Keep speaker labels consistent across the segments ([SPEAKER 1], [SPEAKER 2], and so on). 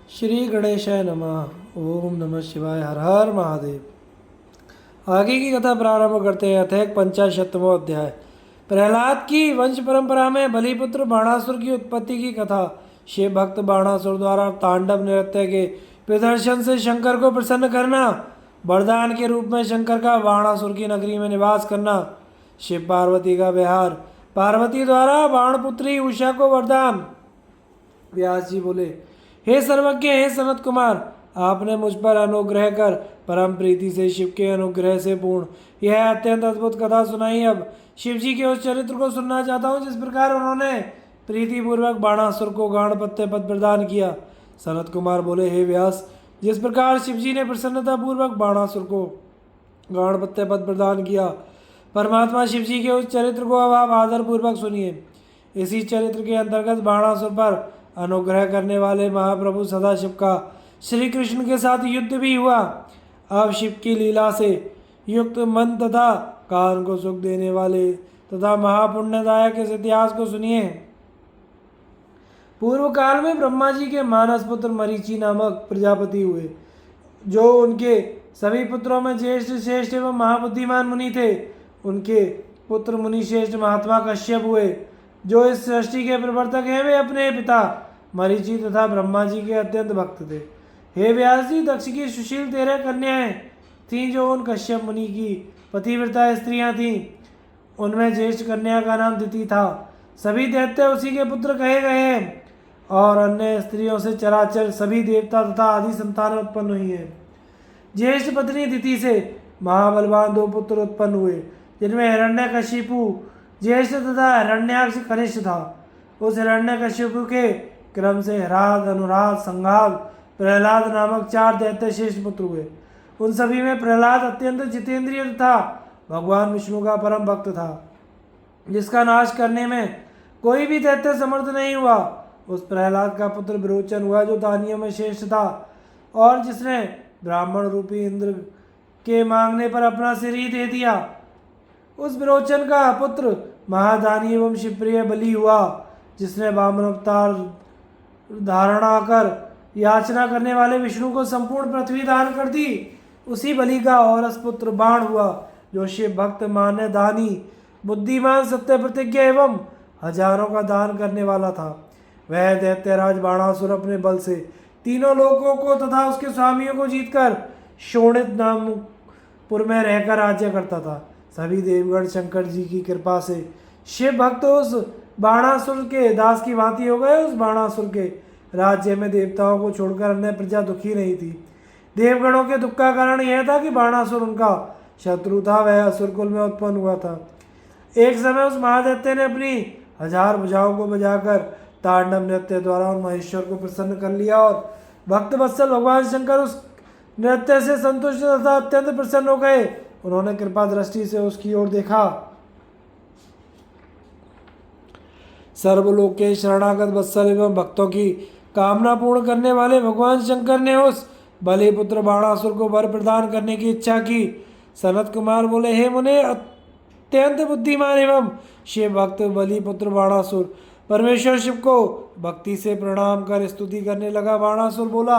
[SPEAKER 1] श्री गणेशाय नमः। ओम नमः शिवाय। हर हर महादेव। आगे की कथा प्रारंभ करते हैं। अथैक 55वां अध्याय। प्रहलाद की वंश परंपरा में बलिपुत्र बाणासुर की उत्पत्ति की कथा। शिव भक्त बाणासुर द्वारा तांडव नृत्य के प्रदर्शन से शंकर को प्रसन्न करना, वरदान के रूप में शंकर का बाणासुर की नगरी में निवास करना, शिव पार्वती का विहार, पार्वती द्वारा बाणपुत्री उषा को वरदान। व्यास जी बोले, हे सर्वज्ञ, हे सनत कुमार, आपने मुझ पर अनुग्रह कर परम प्रीति से शिव के अनुग्रह से पूर्ण यह अत्यंत अद्भुत कथा सुनाई। अब शिव जी के उस चरित्र को सुनना चाहता हूँ जिस प्रकार उन्होंने प्रीति पूर्वक बाणासुर को गाणपत्य पद प्रदान किया। सनत कुमार बोले, हे व्यास, जिस प्रकार शिव जी ने प्रसन्नता पूर्वक बाणासुर को गाणपत्य पद प्रदान किया, परमात्मा शिव जी के उस चरित्र को अब आप आदर पूर्वक सुनिए। इसी चरित्र के अंतर्गत बाणासुर पर अनुग्रह करने वाले महाप्रभु सदाशिव का श्री कृष्ण के साथ युद्ध भी हुआ। अब शिव की लीला से युक्त मन तथा कान को सुख देने वाले तथा महापुण्यदायक इस इतिहास को सुनिए। पूर्व काल में ब्रह्मा जी के मानस पुत्र मरीचि नामक प्रजापति हुए, जो उनके सभी पुत्रों में ज्येष्ठ श्रेष्ठ एवं महाबुद्धिमान मुनि थे। उनके पुत्र मुनि श्रेष्ठ महात्मा कश्यप हुए, जो इस सृष्टि के प्रवर्तक हैं। वे अपने पिता मरीचि तथा ब्रह्मा जी के अत्यंत भक्त थे। हे व्यास जी, दक्ष की सुशील 13 कन्याएं थीं, जो उन कश्यप मुनि की पतिव्रता स्त्रियां थीं। उनमें ज्येष्ठ कन्या का नाम दिति था। सभी दैत्य उसी के पुत्र कहे गए हैं, और अन्य स्त्रियों से चराचर सभी देवता तथा आदि संतान उत्पन्न हुई हैं। ज्येष्ठ पत्नी दिति से महाबलवान 2 पुत्र उत्पन्न हुए, जिनमें हिरण्यकशिपु ज्येष्ठ तथा हिरण्याक्ष कनिष्ठ था। उस हिरण्यकशिपु के क्रम से हराद, अनुराग, संघाग, प्रहलाद नामक 4 दैत्य श्रेष्ठ पुत्र हुए। उन सभी में प्रहलाद अत्यंत जितेंद्रिय तथा भगवान विष्णु का परम भक्त था, जिसका नाश करने में कोई भी दैत्य समर्थ नहीं हुआ। उस प्रहलाद का पुत्र विरोचन हुआ, जो दानियों में श्रेष्ठ था, और जिसने ब्राह्मण रूपी इंद्र के मांगने पर अपना सिर ही दे दिया। उस विरोचन का पुत्र महादानी एवं शिवप्रिय बलि हुआ, जिसने वामन अवतार धारणा कर याचना करने वाले विष्णु को संपूर्ण पृथ्वी दान कर दी। उसी बलि का औरस पुत्र बाण हुआ, जो शिव भक्त, मान्य, दानी, बुद्धिमान, सत्य प्रतिज्ञा एवं हजारों का दान करने वाला था। वह दैत्यराज बाणासुर अपने बल से तीनों लोकों को तथा उसके स्वामियों को जीतकर शोणित नामपुर में रहकर राज्य करता था। सभी देवगण शंकर जी की कृपा से शिव भक्त उस बाणासुर के दास की भांति हो गए। उस बाणासुर के राज्य में देवताओं को छोड़कर अन्य प्रजा दुखी नहीं थी। देवगणों के दुख का कारण यह था कि बाणासुर उनका शत्रु था। वह असुर कुल में उत्पन्न हुआ था। एक समय उस महादैत्य ने अपनी 1000 भुजाओं को बजाकर तांडव नृत्य द्वारा उन महेश्वर को प्रसन्न कर लिया, और भक्त वत्सल भगवान शंकर उस नृत्य से संतुष्ट तथा अत्यंत प्रसन्न हो गए। उन्होंने कृपा दृष्टि से उसकी ओर देखा। सर्वलोक के शरणागत वत्सल एवं भक्तों की कामना पूर्ण करने वाले भगवान शंकर ने उस बलिपुत्र बाणासुर को वर प्रदान करने की इच्छा की। सनत कुमार बोले, हे मुने, अत्यंत बुद्धिमान एवं शिव भक्त बलिपुत्र बाणासुर परमेश्वर शिव को भक्ति से प्रणाम कर स्तुति करने लगा। बाणासुर बोला,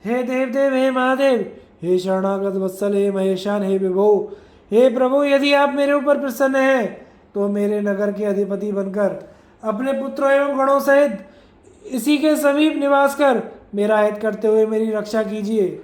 [SPEAKER 1] हे देवदेव, हे महादेव, हे शरणागत वत्सल, हे महेशान, हे विभो, हे प्रभु, यदि आप मेरे ऊपर प्रसन्न हैं तो मेरे नगर के अधिपति बनकर अपने पुत्रों एवं गणों सहित इसी के समीप निवास कर मेरा हित करते हुए मेरी रक्षा कीजिए।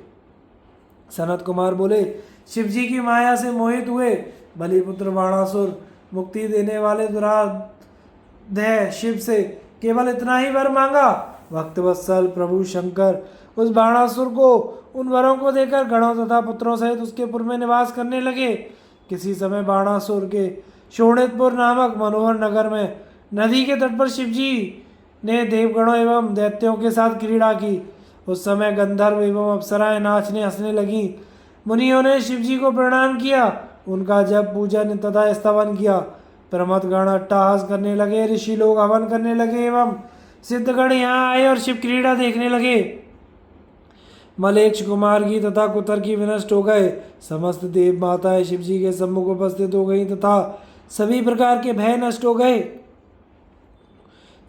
[SPEAKER 1] सनत कुमार बोले, शिव जी की माया से मोहित हुए बलिपुत्र बाणासुर मुक्ति देने वाले दुराधय शिव से केवल इतना ही वर मांगा। भक्तवत्सल प्रभु शंकर उस बाणासुर को उन वरों को देकर गणों तथा पुत्रों सहित उसके पुर में निवास करने लगे। किसी समय बाणासुर के शोणितपुर नामक मनोहर नगर में नदी के तट पर शिव जी ने देवगणों एवं दैत्यों के साथ क्रीड़ा की। उस समय गंधर्व एवं अप्सराएं नाचने हंसने लगीं। मुनियों ने शिव जी को प्रणाम किया, उनका जप पूजन तथा स्तवन किया। प्रमथ गण अट्टहास करने लगे, ऋषि लोग हवन करने लगे एवं सिद्धगण यहाँ आए और शिव क्रीड़ा देखने लगे। मलेक्ष कुमार की तथा कुतर की विनष्ट हो गए। समस्त देव माताएं शिव जी के सम्मुख उपस्थित हो गईं तथा सभी प्रकार के भय नष्ट हो गए।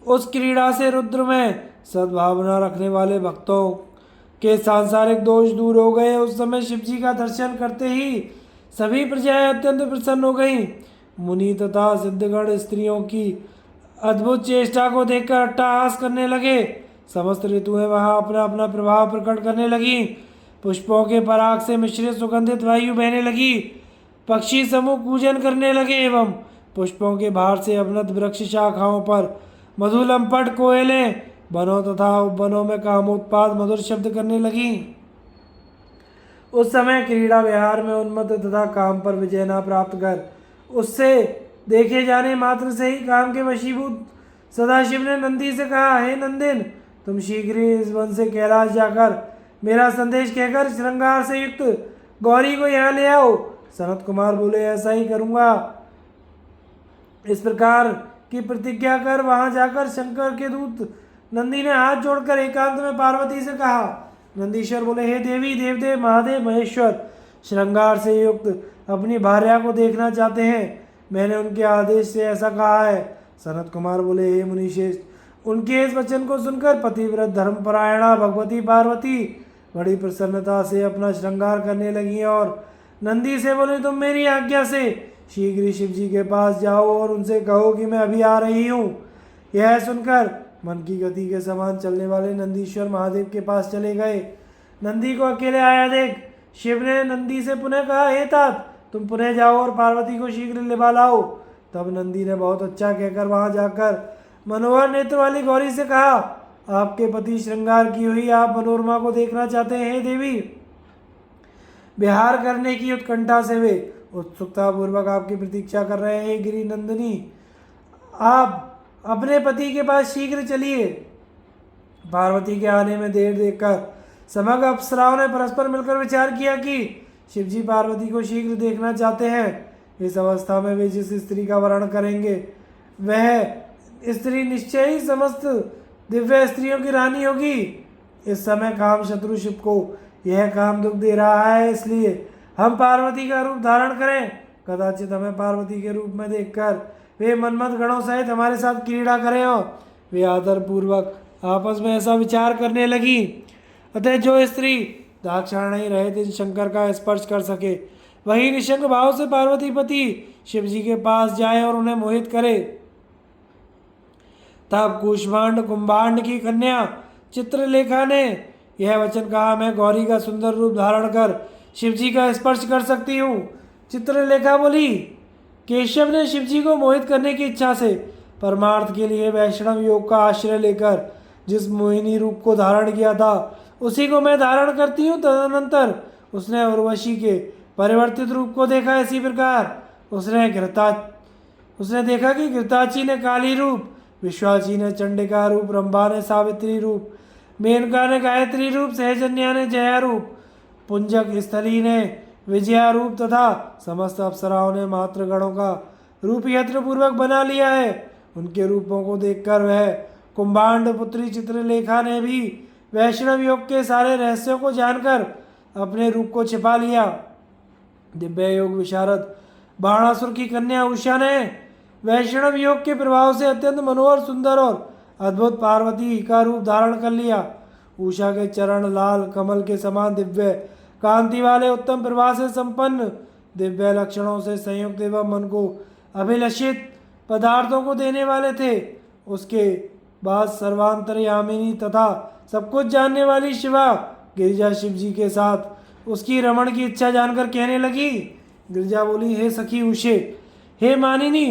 [SPEAKER 1] उस क्रीड़ा से रुद्र में सद्भावना रखने वाले भक्तों के सांसारिक दोष दूर हो गए। उस समय शिव जी का दर्शन करते ही सभी प्रजाएं अत्यंत प्रसन्न हो गईं। मुनि तथा सिद्धगण स्त्रियों की अद्भुत चेष्टा को देखकर अट्टहास करने लगे। समस्त ऋतुएं वहां अपना अपना प्रभाव प्रकट करने लगी। पुष्पों के पराग से मिश्रित सुगंधित वायु बहने लगी। पक्षी समूह पूजन करने लगे एवं पुष्पों के भार से अवनत वृक्ष शाखाओं पर मधुलंपट कोयलें वनों तथा उपवनों में कामोत्पाद मधुर शब्द करने लगी। उस समय क्रीड़ा विहार में उन्मत्त तथा काम पर विजय न प्राप्त कर उससे देखे जाने मात्र से ही काम के वशीभूत सदाशिव ने नंदी से कहा, हे नंदिन, तुम शीघ्र ही इस वन से कैलाश जाकर मेरा संदेश कहकर श्रृंगार से युक्त गौरी को यहाँ ले आओ। सनत कुमार बोले, ऐसा ही करूँगा। इस प्रकार की प्रतिज्ञा कर वहां जाकर शंकर के दूत नंदी ने हाथ जोड़कर एकांत में पार्वती से कहा। नंदीश्वर बोले, हे देवी, देवदेव, महादेव, महेश्वर, श्रृंगार से युक्त अपनी भार्या को देखना चाहते हैं। मैंने उनके आदेश से ऐसा कहा है। सनत कुमार बोले, हे मुनिश्रेष्ठ, उनके इस वचन को सुनकर पतिव्रत धर्मपरायणा भगवती पार्वती बड़ी प्रसन्नता से अपना श्रृंगार करने लगी और नंदी से बोले, तुम मेरी आज्ञा से शीघ्र ही शिव जी के पास जाओ और उनसे कहो कि मैं अभी आ रही हूँ। यह सुनकर मन की गति के समान चलने वाले नंदीश्वर महादेव के पास चले गए। नंदी को अकेले आया देख शिव ने नंदी से पुनः कहा, हे तात, तुम पुनः जाओ और पार्वती को शीघ्र लिबा लाओ। तब नंदी ने बहुत अच्छा कहकर वहां जाकर मनोहर नेत्र वाली गौरी से कहा, आपके पति श्रृंगार की हुई आप मनोरमा को देखना चाहते हैं देवी। विहार करने की उत्कंठा से वे उत्सुकता पूर्वक आपकी प्रतीक्षा कर रहे हैं। गिरी नंदिनी, आप अपने पति के पास शीघ्र चलिए। पार्वती के आने में देर देखकर समग्र अप्सराओं ने परस्पर मिलकर विचार किया कि शिवजी पार्वती को शीघ्र देखना चाहते हैं। इस अवस्था में वे जिस स्त्री का वर्ण करेंगे वह स्त्री निश्चय ही समस्त दिव्य स्त्रियों की रानी होगी। इस समय काम शत्रु शिव को यह काम दुख दे रहा है, इसलिए हम पार्वती का रूप धारण करें। कदाचित हमें पार्वती के रूप में देखकर वे मनमत गणों सहित हमारे साथ क्रीड़ा करें। और वे आदरपूर्वक आपस में ऐसा विचार करने लगी। अतः जो स्त्री दाक्षायणी रहित इन शंकर का स्पर्श कर सके वही निशंक भाव से पार्वती पति शिव जी के पास जाए और उन्हें मोहित करे। तब कुष्मांड कुंभांड की कन्या चित्रलेखा ने यह वचन कहा, मैं गौरी का सुंदर रूप धारण कर शिव जी का स्पर्श कर सकती हूँ। चित्रलेखा बोली, केशव ने शिव जी को मोहित करने की इच्छा से परमार्थ के लिए वैष्णव योग का आश्रय लेकर जिस मोहिनी रूप को धारण किया था उसी को मैं धारण करती हूँ। तदनंतर उसने उर्वशी के परिवर्तित रूप को देखा। इसी प्रकार उसने देखा कि घृताची ने काली रूप, विश्वाची ने चंडिका रूप, रंभा ने सावित्री रूप, मेनका ने गायत्री रूप, सहजन्या ने जया रूप, पुंजक स्थली ने विजया रूप तथा समस्त अप्सराओं ने मात्र गणों का रूप यत्र पूर्वक बना लिया है। उनके रूपों को देखकर वह कुंभांड पुत्री चित्रलेखा ने भी वैष्णव योग के सारे रहस्यों को जानकर अपने रूप को छिपा लिया। दिव्य योग विशारद बाणासुर की कन्या उषा ने वैष्णव योग के प्रभाव से अत्यंत मनोहर, सुंदर और अद्भुत पार्वती का रूप धारण कर लिया। उषा के चरण लाल कमल के समान दिव्य कांति वाले, उत्तम प्रभा से संपन्न, दिव्य लक्षणों से संयुक्त एवं मन को अभिलषित पदार्थों को देने वाले थे। उसके बाद सर्वांतरयामिनी तथा सब कुछ जानने वाली शिवा गिरिजा शिव जी के साथ उसकी रमण की इच्छा जानकर कहने लगी। गिरिजा बोली, हे सखी उषे, हे मानिनी,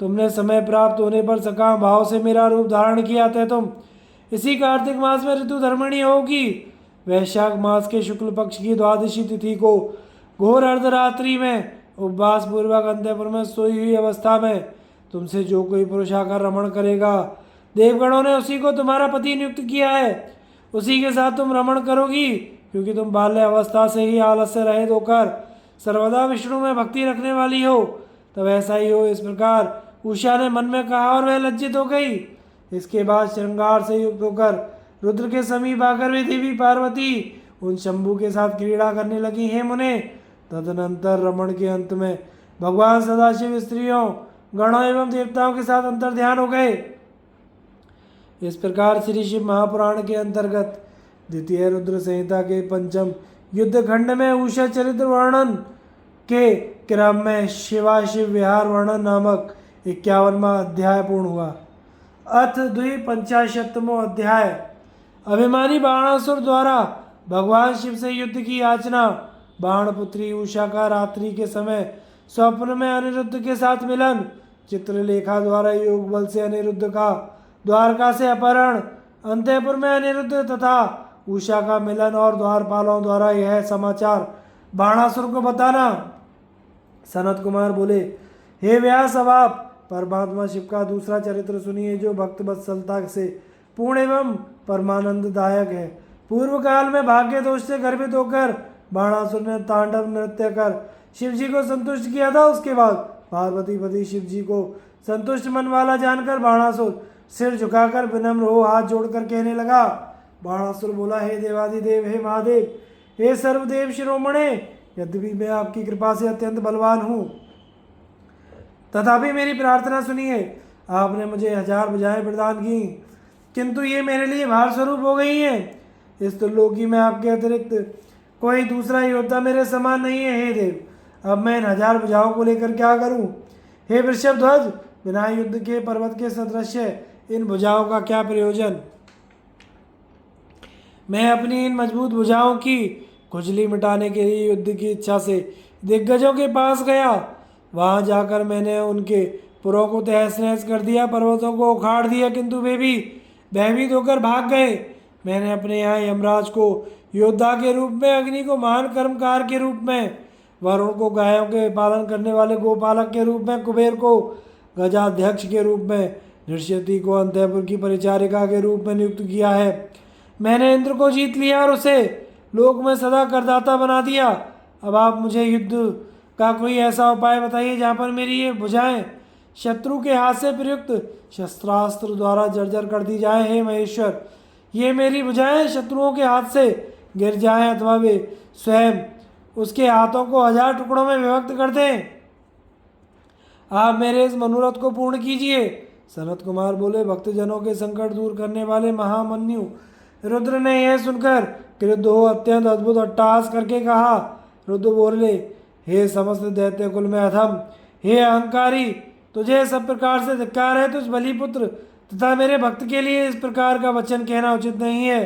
[SPEAKER 1] तुमने समय प्राप्त होने पर सकाम भाव से मेरा रूप धारण किया था। तुम इसी कार्तिक मास में ऋतु धर्मणी होगी। वैशाख मास के शुक्ल पक्ष की द्वादशी तिथि को घोर अर्धरात्रि में उपवास पूर्वक अंतःपुर में सोई हुई अवस्था में तुमसे जो कोई पुरुष आकर रमण करेगा, देवगणों ने उसी को तुम्हारा पति नियुक्त किया है। उसी के साथ तुम रमण करोगी, क्योंकि तुम बाल्य अवस्था से ही आलस्य रहित होकर सर्वदा विष्णु में भक्ति रखने वाली हो। तब ऐसा ही हो। इस प्रकार उषा ने मन में कहा और वह लज्जित हो गई। इसके बाद श्रृंगार से युक्त होकर रुद्र के समीप आकर वे देवी पार्वती उन शंभु के साथ क्रीड़ा करने लगी। हे मुने, तदनंतर रमण के अंत में भगवान सदाशिव स्त्रियों, गणों एवं देवताओं के साथ अंतर ध्यान हो गए। इस प्रकार श्री शिव महापुराण के अंतर्गत द्वितीय रुद्र संहिता के पंचम युद्ध खंड में उषा चरित्र वर्णन के क्रम में शिवाशिव विहार वर्णन नामक 51वां अध्याय पूर्ण हुआ। अथ द्विपंचाशतमो अध्याय। अभिमानी बाणासुर द्वारा भगवान शिव से युद्ध की याचना। बाणपुत्री उषा का रात्रि के समय स्वप्न में अनिरुद्ध के साथ मिलन। चित्रलेखा द्वारा योग बल से अनिरुद्ध का द्वारका से अपहरण। अंतःपुर में अनिरुद्ध तथा उषा का मिलन और द्वारपालों द्वारा यह समाचार बाणासुर को बताना। सनत कुमार बोले, हे व्यास, अब आप परमात्मा शिव का दूसरा चरित्र सुनिए जो भक्त वत्सलता से पूर्ण एवं परमानंददायक है। पूर्व काल में भाग्य दोष से गर्भित होकर बाणासुर ने तांडव नृत्य कर शिव जी को संतुष्ट किया था। उसके बाद पार्वती पति शिव जी को संतुष्ट मन वाला जानकर बाणासुर सिर झुकाकर विनम्र हो हाथ जोड़कर कहने लगा। बाणासुर बोला, हे देवादिदेव, हे महादेव, हे सर्वदेव शिरोमणे, यद्यपि मैं आपकी कृपा से अत्यंत बलवान हूँ, तथापि मेरी प्रार्थना सुनिए। आपने मुझे 1000 भुजाएं प्रदान की, किंतु ये मेरे लिए भार स्वरूप हो गई हैं। इस त्रिलोकी में आपके अतिरिक्त कोई दूसरा योद्धा मेरे समान नहीं है। हे देव, अब मैं इन 1000 भुजाओं को लेकर क्या करूं? हे वृषभ ध्वज, बिना युद्ध के पर्वत के सदृश इन भुजाओं का क्या प्रयोजन? मैं अपनी इन मजबूत भुजाओं की खुजली मिटाने के लिए युद्ध की इच्छा से दिग्गजों के पास गया। वहां जाकर मैंने उनके पुरों को तहस नहस कर दिया, पर्वतों को उखाड़ दिया, किंतु वे भी भयभीत होकर भाग गए। मैंने अपने यहाँ यमराज को योद्धा के रूप में, अग्नि को महान कर्मकार के रूप में, वरुण को गायों के पालन करने वाले गोपालक के रूप में, कुबेर को गजाध्यक्ष के रूप में, नृषति को अंतःपुर की परिचारिका के रूप में नियुक्त किया है। मैंने इंद्र को जीत लिया और उसे लोक में सदा करदाता बना दिया। अब आप मुझे युद्ध का कोई ऐसा उपाय बताइए जहाँ पर मेरी ये भुजाएं शत्रु के हाथ से प्रयुक्त शस्त्रास्त्र द्वारा जर्जर कर दी जाए। हे महेश्वर, ये मेरी भुजाएं शत्रुओं के हाथ से गिर जाएं अथवा वे स्वयं उसके हाथों को 1000 टुकड़ों में विभक्त कर दें। आप मेरे इस मनोरथ को पूर्ण कीजिए। सनत कुमार बोले, भक्तजनों के संकट दूर करने वाले महामन्यु रुद्र ने यह सुनकर क्रुद्ध हो अत्यंत अद्भुत अट्टहास करके कहा। रुद्र बोले, हे समस्त दैत्य कुल में अधम, हे अहंकारी, तुझे सब प्रकार से धिक्कार है। तुझ बलिपुत्र तथा मेरे भक्त के लिए इस प्रकार का वचन कहना उचित नहीं है।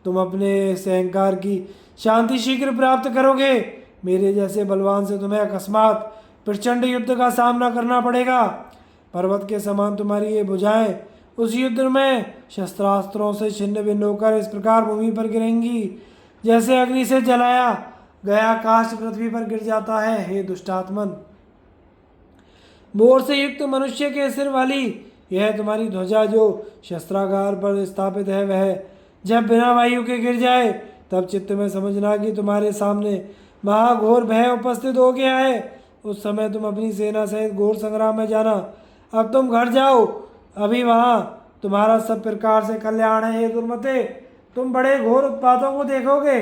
[SPEAKER 1] तुम अपने इस अहंकार की शांति शीघ्र प्राप्त करोगे। मेरे जैसे बलवान से तुम्हें अकस्मात प्रचंड युद्ध का सामना करना पड़ेगा। पर्वत के समान तुम्हारी ये भुजाएं उस युद्ध में शस्त्रास्त्रों से छिन्न भिन्न होकर इस प्रकार भूमि पर गिरेंगी जैसे अग्नि से जलाया गया काष्ठ पृथ्वी पर गिर जाता है। हे दुष्टात्मन, बोर से युक्त मनुष्य के सिर वाली यह तुम्हारी ध्वजा जो शस्त्रागार पर स्थापित है, वह जब बिना वायु के गिर जाए तब चित्त में समझना कि तुम्हारे सामने महाघोर भय उपस्थित हो गया है। उस समय तुम अपनी सेना सहित घोर संग्राम में जाना। अब तुम घर जाओ, अभी वहाँ तुम्हारा सब प्रकार से कल्याण है। हे दुर्मते, तुम बड़े घोर उत्पातों को देखोगे।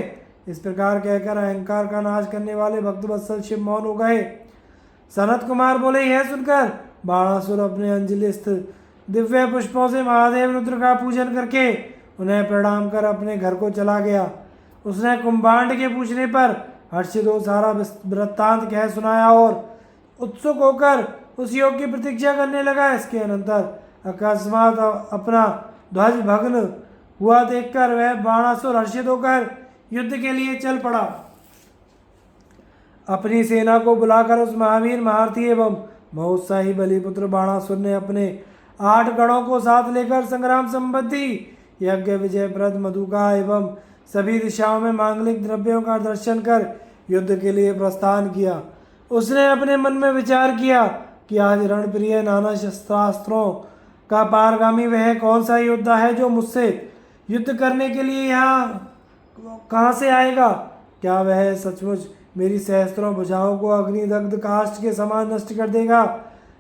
[SPEAKER 1] इस प्रकार कहकर अहंकार का नाश करने वाले भक्त वत्सल शिव मौन हो गए। सनत कुमार बोले, यह सुनकर बाणासुर अपने अंजलिस्थ दिव्य पुष्पों से महादेव रुद्र का पूजन करके उन्हें प्रणाम कर अपने घर को चला गया। उसने कुंभांड के पूछने पर हर्षित हो सारा वृत्तांत कह सुनाया और उत्सुक होकर उस योग की प्रतीक्षा करने लगा। इसके अनंतर अकस्मात अपना ध्वज भग्न हुआ देखकर वह बाणासुर हर्षित होकर युद्ध के लिए चल पड़ा। अपनी सेना को बुलाकर उस महावीर महारथी एवं महोत्साही बलिपुत्र बाणासुर ने अपने 8 गणों को साथ लेकर संग्राम संबंधी यज्ञ विजयप्रद मधुका एवं सभी दिशाओं में मांगलिक द्रव्यों का दर्शन कर युद्ध के लिए प्रस्थान किया। उसने अपने मन में विचार किया कि आज रणप्रिय नाना शस्त्रास्त्रों का पारगामी वह कौन सा योद्धा है जो मुझसे युद्ध करने के लिए यहाँ कहाँ से आएगा? क्या वह सचमुच मेरी सहस्त्रों भुजाओं को अग्निदग्ध काष्ठ के समान नष्ट कर देगा?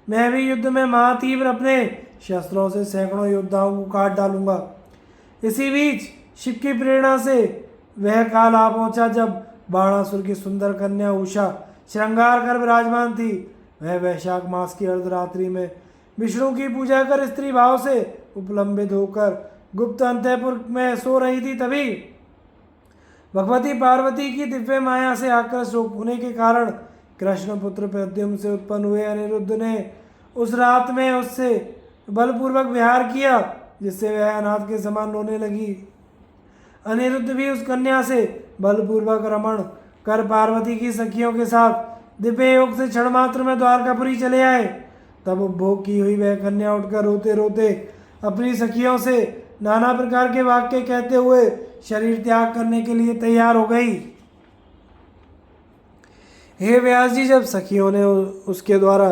[SPEAKER 1] मैं भी युद्ध में महातीव्र अपने शस्त्रों से सैकड़ों योद्धाओं को काट डालूंगा। इसी बीच शिव की प्रेरणा से वह काल आ पहुंचा जब बाणासुर की सुंदर कन्या उषा श्रृंगार कर विराजमान थी। वह वैशाख मास की अर्धरात्रि में विष्णु की पूजा कर स्त्री भाव से उपलंबित होकर गुप्त अंतःपुर में सो रही थी। तभी भगवती पार्वती की दिव्य माया से आकृष्ट होने के कारण कृष्ण पुत्र प्रद्युम्न से उत्पन्न हुए अनिरुद्ध ने उस रात में उससे बलपूर्वक विहार किया, जिससे वह अनाथ के समान रोने लगी। अनिरुद्ध भी उस कन्या से बलपूर्वक रमण कर पार्वती की सखियों के साथ दिव्य योग से क्षण मात्र में द्वारकापुरी चले आए। तब उपभोग की हुई वह कन्या उठकर रोते रोते अपनी सखियों से नाना प्रकार के वाक्य कहते हुए शरीर त्याग करने के लिए तैयार हो गई। हे व्यास जी, जब सखियों ने उसके द्वारा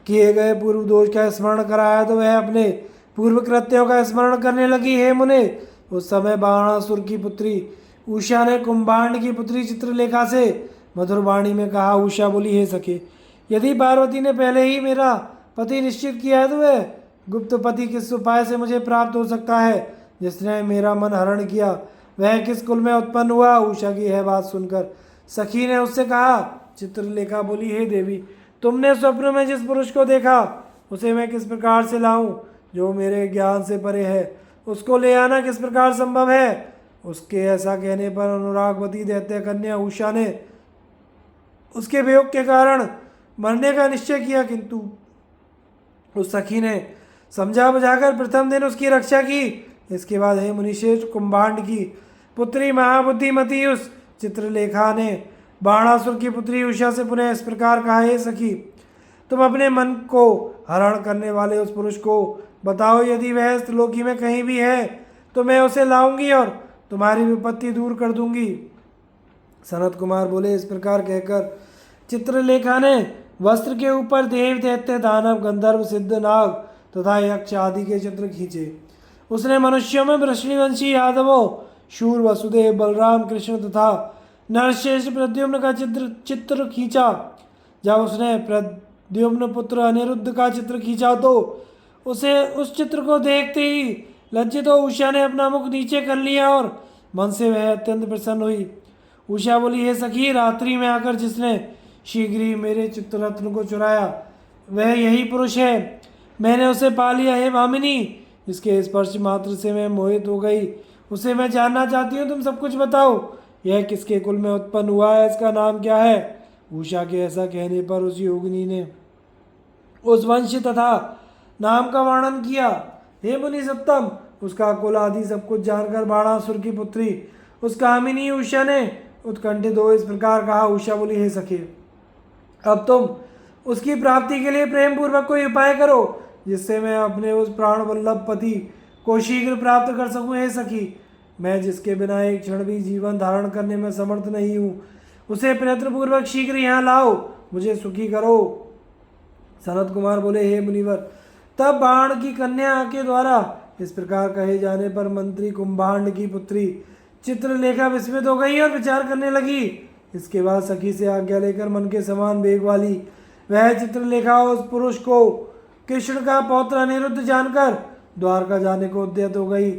[SPEAKER 1] किए गए पूर्व दोष का स्मरण कराया तो वह अपने पूर्व कृत्यों का स्मरण करने लगी। हे मुने, उस समय बाणासुर की पुत्री उषा ने कुंभांड की पुत्री चित्रलेखा से मधुर वाणी में कहा। उषा बोली, हे सखे, यदि पार्वती ने पहले ही मेरा पति निश्चित किया है तो वह गुप्त पति किस उपाय से मुझे प्राप्त हो सकता है? जिसने मेरा मन हरण किया वह किस कुल में उत्पन्न हुआ? उषा की यह बात सुनकर सखी ने उससे कहा। चित्रलेखा बोली, हे देवी, तुमने स्वप्न में जिस पुरुष को देखा उसे मैं किस प्रकार से लाऊं जो मेरे ज्ञान से परे है? उसको ले आना किस प्रकार संभव है? उसके ऐसा कहने पर अनुरागवती दैत्य कन्या उषा ने उसके वियोग के कारण मरने का निश्चय किया, किंतु उस सखी ने समझा बुझाकर प्रथम दिन उसकी रक्षा की। इसके बाद हे मुनिश्रेष्ठ, कुंभांड की पुत्री महाबुद्धिमती उस चित्रलेखा ने बाणासुर की पुत्री उषा से पुनः इस प्रकार कहा, हे सखी, तुम अपने मन को हरण करने वाले उस पुरुष को बताओ, यदि वह त्रिलोकी में कहीं भी है तो मैं उसे लाऊंगी और तुम्हारी विपत्ति दूर कर दूंगी। सनत कुमार बोले, इस प्रकार कहकर चित्रलेखा ने वस्त्र के ऊपर देव, दैत्य, दानव, गंधर्व, सिद्ध, नाग तथा यक्ष आदि के चित्र खींचे। उसने मनुष्यों में वृष्णिवंशी यादवों, शूर, वसुदेव, बलराम, कृष्ण तथा नरश्रेष्ठ प्रद्युम्न का चित्र खींचा। जब उसने प्रद्युम्न पुत्र अनिरुद्ध का चित्र खींचा तो उसे उस चित्र को देखते ही लज्जित हो उषा ने अपना मुख नीचे कर लिया और मन से वह अत्यंत प्रसन्न हुई। उषा बोली, हे सखी, रात्रि में आकर जिसने शीघ्र ही मेरे चित्ररत्न को चुराया वह यही पुरुष है। मैंने उसे पा लिया। हे भामिनी, इसके स्पर्श मात्र से मैं मोहित हो गई। उसे मैं जानना चाहती हूँ, तुम सब कुछ बताओ। यह किसके कुल में उत्पन्न हुआ है? इसका नाम क्या है? उषा के ऐसा कहने पर उस योगिनी ने उस वंश तथा नाम का वर्णन किया। हे मुनि सत्तम, उसका कुल आदि सब कुछ जानकर बाणासुर की पुत्री उस कामिनी उषा ने उत्कंठित हो इस प्रकार कहा। उषा बोली, हे सखी, अब तुम उसकी प्राप्ति के लिए प्रेम पूर्वक कोई उपाय करो, जिससे मैं अपने उस प्राण वल्लभ पति को शीघ्र प्राप्त कर सकूं। हे सखी, मैं जिसके बिना एक क्षण भी जीवन धारण करने में समर्थ नहीं हूँ, उसे प्रयत्न पूर्वक शीघ्र यहाँ लाओ, मुझे सुखी करो। सनत कुमार बोले, हे मुनिवर, तब बाण की कन्या के द्वारा इस प्रकार कहे जाने पर मंत्री कुंभांड की पुत्री चित्रलेखा विस्मित हो गई और विचार करने लगी। इसके बाद सखी से आज्ञा लेकर मन के समान वेग वाली वह चित्रलेखा उस पुरुष को कृष्ण का पौत्र अनिरुद्ध जानकर द्वारका जाने को उद्यत हो गई।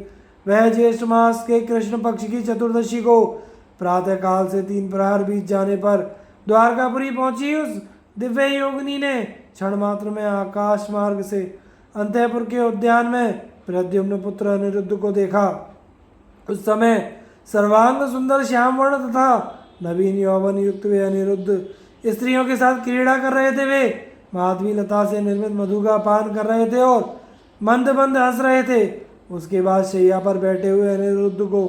[SPEAKER 1] वह ज्येष्ठ मास के कृष्ण पक्ष की चतुर्दशी को प्रातः काल से 3 प्रहर बीत जाने पर द्वारकापुरी पहुंची। उस दिव्य योगिनी ने क्षण मात्र में आकाश मार्ग से अंतःपुर के उद्यान में प्रद्युम्न पुत्र अनिरुद्ध को देखा। उस समय सर्वांग सुंदर श्याम वर्ण तथा नवीन यौवन युक्त वे अनिरुद्ध स्त्रियों के साथ क्रीड़ा कर रहे थे। वे माधवी लता से निर्मित मधु का पान कर रहे थे और मंद मंद हंस रहे थे। उसके बाद शैया पर बैठे हुए अनिरुद्ध को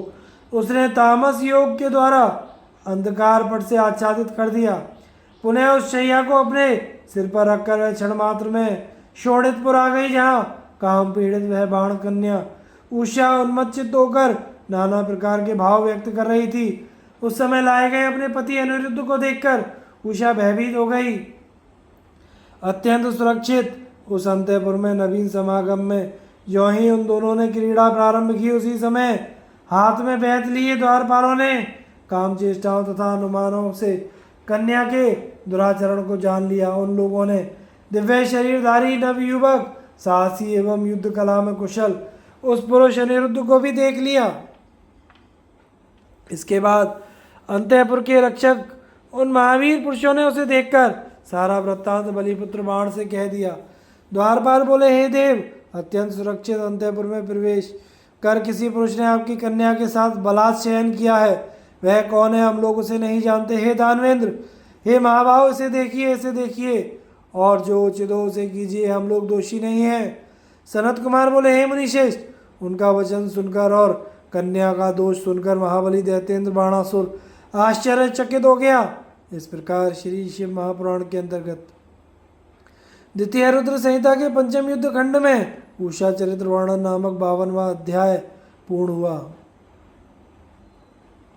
[SPEAKER 1] उसने तामस योग के द्वारा अंधकार पट से आच्छादित कर दिया। पुनः उस शैया को अपने सिर पर रखकर वह क्षण मात्र में शोणितपुर आ गई, जहाँ काम पीड़ित वह बाण कन्या उषा उन्मत्चित होकर नाना प्रकार के भाव व्यक्त कर रही थी। उस समय लाए गए अपने पति अनिरुद्ध को देखकर उषा भयभीत हो गई। अत्यंत सुरक्षित उस अंतःपुर में नवीन समागम में ज्यों ही उन दोनों ने क्रीड़ा प्रारंभ की, उसी समय हाथ में बैत लिए द्वारपालों ने काम चेष्टाओं तथा अनुमानों से कन्या के दुराचरण को जान लिया। उन लोगों ने दिव्य शरीरधारी नवयुवक साहसी एवं युद्ध कला में कुशल उस पुरुष अनिरुद्ध को भी देख लिया। इसके बाद अंतःपुर के रक्षक उन महावीर पुरुषों ने उसे देखकर सारा वृत्तांत बलिपुत्र बाण से कह दिया। द्वारपाल बोले, हे देव, अत्यंत सुरक्षित अंतःपुर में प्रवेश कर किसी पुरुष ने आपकी कन्या के साथ बलात् शयन किया है। वह कौन है, हम लोग उसे नहीं जानते। हे दानवेंद्र, हे महाभाव, इसे देखिए, इसे देखिए, और जो उचित हो उसे कीजिए, हम लोग दोषी नहीं हैं। सनत कुमार बोले, हे मुनिश्रेष्ठ, उनका वचन सुनकर और कन्या का दोष सुनकर महाबली दैत्येंद्र बाणासुर आश्चर्यचकित हो गया। इस प्रकार श्री शिव महापुराण के अंतर्गत द्वितीय रुद्र संहिता के पंचम युद्ध खंड में उषा चरित्र वर्णन नामक 52वां अध्याय पूर्ण हुआ।